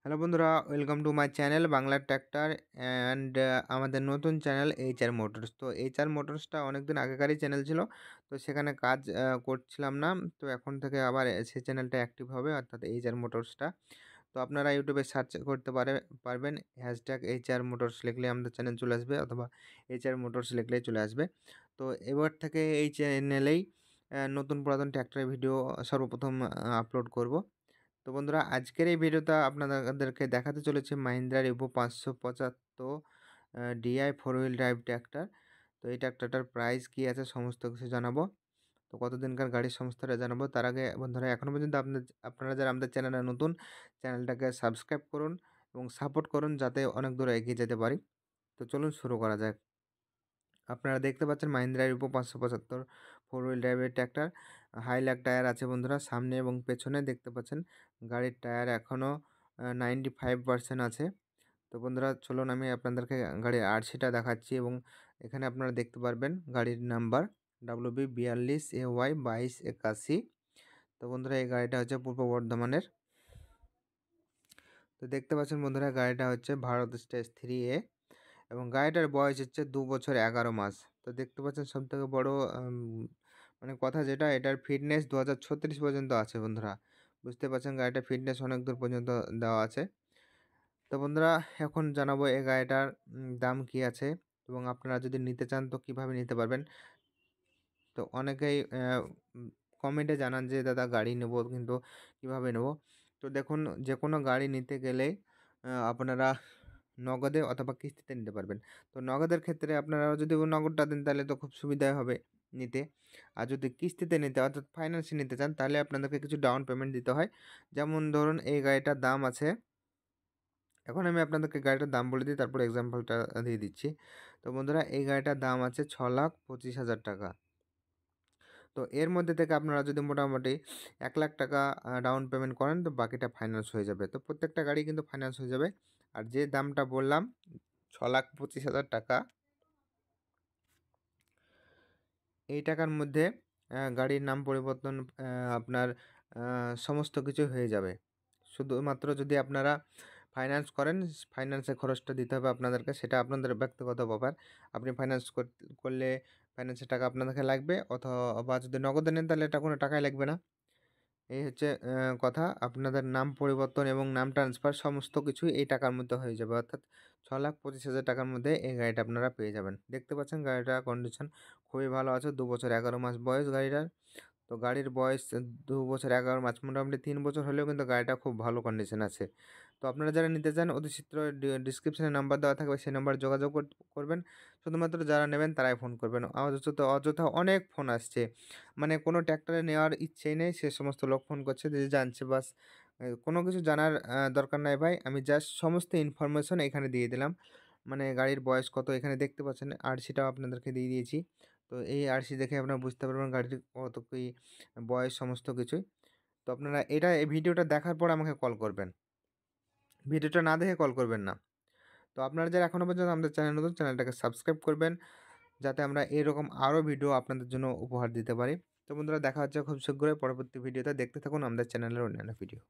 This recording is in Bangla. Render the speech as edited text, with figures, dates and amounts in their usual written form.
হ্যালো বন্ধুরা, welcome to my channel Bangla tractor and আমাদের নতুন চ্যানেল এইচআর মোটরস। তো এইচআর মোটরসটা অনেকদিন আগেকারই চ্যানেল ছিল। তো সেখানে কাজ করছিলাম না। তো এখন থেকে আবার সেই চ্যানেলটা অ্যাক্টিভ হবে, অর্থাৎ এইচআর মোটরসটা। তো আপনারা ইউটিউবে সার্চ করতে পারবেন হ্যাশট্যাগ এইচআর মোটরস লিখলে আমাদের চ্যানেল চলে আসবে, অথবা এইচআর মোটরস লিখলেই চলে আসবে। তো এবার থেকে এই চ্যানেলেই নতুন পুরাতন ট্র্যাক্টরের ভিডিও সর্বপ্রথম আপলোড করব। তো বন্ধুরা, আজকের এই ভিডিওটা আপনাদেরকে দেখাতে চলেছে মাহিন্দ্রা রিভো 575 ডিআই 4 হুইল ড্রাইভ ট্র্যাক্টর। তো এই ট্র্যাক্টরটার প্রাইস কী আছে সমস্ত কিছু জানাবো। তো কতদিনকার গাড়ির সমস্তটা জানাবো। তার আগে বন্ধুরা, এখনও পর্যন্ত আপনারা যারা আমাদের চ্যানেলে নতুন, চ্যানেলটাকে সাবস্ক্রাইব করুন এবং সাপোর্ট করুন, যাতে অনেক দূর এগিয়ে যেতে পারি। তো চলুন শুরু করা যাক। আপনারা দেখতে পাচ্ছেন মাহিন্দ্রা রিভো 575 4 হুইল ড্রাইভের ট্র্যাক্টর। হাইলাক টায়ার আছে বন্ধুরা, সামনে এবং পেছনে দেখতে পাচ্ছেন। গাড়ির টায়ার এখনও 95% আছে। তো বন্ধুরা, চলুন আমি আপনাদেরকে গাড়ির আরসিটা দেখাচ্ছি, এবং এখানে আপনারা দেখতে পারবেন গাড়ির নাম্বার WB42AY 2281। তো বন্ধুরা, এই গাড়িটা হচ্ছে পূর্ব বর্ধমানের। তো দেখতে পাচ্ছেন বন্ধুরা, গাড়িটা হচ্ছে ভারত স্টেজ 3A, এবং গাড়িটার বয়স হচ্ছে 2 বছর 11 মাস। তো দেখতে পাচ্ছেন সবথেকে বড় মানে কথা যেটা, এটার ফিটনেস 2036 পর্যন্ত আছে বন্ধুরা। বুঝতে পারছেন গাড়িটার ফিটনেস অনেক দূর পর্যন্ত দেওয়া আছে। তো বন্ধুরা, এখন জানাবো এই গাড়িটার দাম কী আছে, এবং আপনারা যদি নিতে চান তো কীভাবে নিতে পারবেন। তো অনেকেই কমেন্টে জানান যে দাদা গাড়ি নেব, কিন্তু কীভাবে নেব। তো দেখুন, যে কোনো গাড়ি নিতে গেলেই আপনারা নগদে অথবা কিস্তিতে নিতে পারবেন। তো নগদের ক্ষেত্রে আপনারা যদি নগদটা দেন তাহলে তো খুব সুবিধাই হবে নিতে। আর যদি কিস্তিতে নিতে অর্থাৎ ফাইন্যান্সে নিতে চান, তাহলে আপনাদেরকে কিছু ডাউন পেমেন্ট দিতে হয়। যেমন ধরুন, এই গাড়িটার দাম আছে, এখন আমি আপনাদেরকে গাড়িটার দাম বলে দিই, তারপর এক্সাম্পলটা দিয়ে দিচ্ছি। তো বন্ধুরা, এই গাড়িটার দাম আছে 6,25,000 টাকা। তো এর মধ্যে থেকে আপনারা যদি মোটামুটি 1,00,000 টাকা ডাউন পেমেন্ট করেন, তো বাকিটা ফাইন্যান্স হয়ে যাবে। তো প্রত্যেকটা গাড়ি কিন্তু ফাইন্যান্স হয়ে যাবে। আর যে দামটা বললাম 6,25,000 টাকা, এই টাকার মধ্যে গাড়ির নাম পরিবর্তন, আপনার সমস্ত কিছু হয়ে যাবে। শুধুমাত্র যদি আপনারা ফাইন্যান্স করেন, ফাইন্যান্সের খরচটা দিতে হবে আপনাদেরকে, সেটা আপনাদের ব্যক্তিগত ব্যাপার। আপনি ফাইন্যান্স করলে ফাইন্যান্সের টাকা আপনাদেরকে লাগবে, অথবা যদি নগদে নেন তাহলে এটা কোনো টাকাই লাগবে না। এই হচ্ছে কথা। আপনাদের নাম পরিবর্তন এবং নাম ট্রান্সফার সমস্ত কিছুই এই টাকার মধ্যে হয়ে যাবে, অর্থাৎ 6,25,000 টাকার মধ্যে এই গাড়িটা আপনারা পেয়ে যাবেন। দেখতে পাচ্ছেন গাড়িটার কন্ডিশন খুবই ভালো আছে। 2 বছর 11 মাস বয়স গাড়িটার। তো গাড়ির বয়স 2 বছর 11 মাস, মোটামুটি 3 বছর হলেও কিন্তু গাড়িটা খুব ভালো কন্ডিশন আছে। তো আপনারা যারা নিতে চান, অতি শীঘ্র ডিসক্রিপশনে নাম্বার দেওয়া থাকবে, সেই নাম্বারে যোগাযোগ করবেন। শুধুমাত্র যারা নেবেন তারাই ফোন করবেন। অযথা অনেক ফোন আসছে। মানে কোনো ট্র্যাক্টরে নেওয়ার ইচ্ছেই নেই, সে সমস্ত লোক ফোন করছে যে জানছে বাস। কোনো কিছু জানার দরকার নাই ভাই। আমি জাস্ট সমস্ত ইনফরমেশন এখানে দিয়ে দিলাম। মানে গাড়ির বয়স কত এখানে দেখতে পাচ্ছেন, আরসিটাও আপনাদেরকে দিয়ে দিয়েছি। তো এই আরসি দেখে আপনারা বুঝতে পারবেন গাড়ির কত কী বয়স, সমস্ত কিছুই। তো আপনারা এই ভিডিওটা দেখার পর আমাকে কল করবেন। ভিডিওটা না দেখে কল করবেন না। তো আপনারা যারা এখনও পর্যন্ত আমাদের চ্যানেল নতুন, চ্যানেলটাকে সাবস্ক্রাইব করবেন, যাতে আমরা এরকম আরও ভিডিও আপনাদের জন্য উপহার দিতে পারি। তো বন্ধুরা, দেখা হচ্ছে খুব শীঘ্রই পরবর্তী ভিডিওতে। দেখতে থাকুন আমাদের চ্যানেলের অন্যান্য ভিডিও।